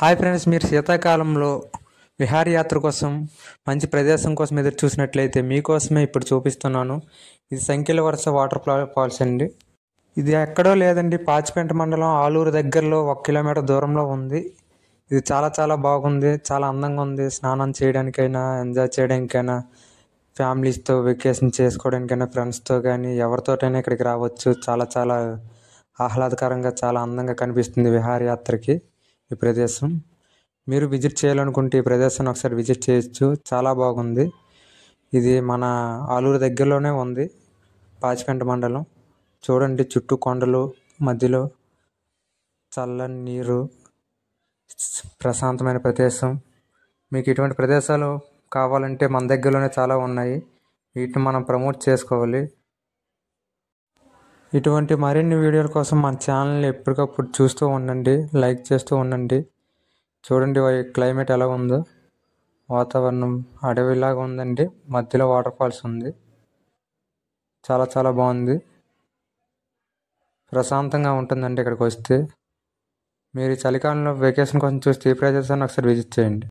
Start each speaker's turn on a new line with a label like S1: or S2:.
S1: Hi friends, మీరు శీతాకాలంలో విహారయాత్ర కోసం మంచి ప్రదేశం కోసం ఎదురు చూసినట్లయితే మీకోసమే ఇప్పుడు చూపిస్తున్నాను. ఇది సంఖ్యల వరుస వాటర్ ఫాల్స్ అండి. ఇది ఎక్కడో లేదండి, పాచిపెంట మండలం ఆలూరు దగ్గరలో 1 కిలోమీటర్ దూరంలో ఉంది. ఇది చాలా చాలా బాగుంది, చాలా అందంగా ఉంది. స్నానం చేయడానికైనా, ఎంజాయ్ చేయడానికైనా, ఫ్యామిలీస్తో వెకేషన్ చేసుకోవడానికైనా, ఫ్రెండ్స్తో కానీ ఎవరితోటైనా ఇక్కడికి రావచ్చు. చాలా చాలా ఆహ్లాదకరంగా, చాలా అందంగా కనిపిస్తుంది విహారయాత్రకి ఈ ప్రదేశం. మీరు విజిట్ చేయాలనుకుంటే ఈ ప్రదేశాన్ని ఒకసారి విజిట్ చేయొచ్చు. చాలా బాగుంది. ఇది మన ఆలూరు దగ్గరలోనే ఉంది, పాచిపెంట మండలం. చూడండి, చుట్టూ కొండలు, మధ్యలో చల్లని నీరు, ప్రశాంతమైన ప్రదేశం. మీకు ఇటువంటి ప్రదేశాలు కావాలంటే మన దగ్గరలోనే చాలా ఉన్నాయి. వీటిని మనం ప్రమోట్ చేసుకోవాలి. ఇటువంటి మరిన్ని వీడియోల కోసం మన ఛానల్ని ఎప్పటికప్పుడు చూస్తూ ఉండండి, లైక్ చేస్తూ ఉండండి. చూడండి క్లైమేట్ ఎలా ఉందో, వాతావరణం అడవిలాగా ఉందండి. మధ్యలో వాటర్ ఫాల్స్ ఉంది. చాలా చాలా బాగుంది, ప్రశాంతంగా ఉంటుందండి ఇక్కడికి వస్తే. మీరు చలికాలంలో వెకేషన్ కోసం చూస్తే ఈ ప్రదేశాన్ని ఒకసారి విజిట్ చేయండి.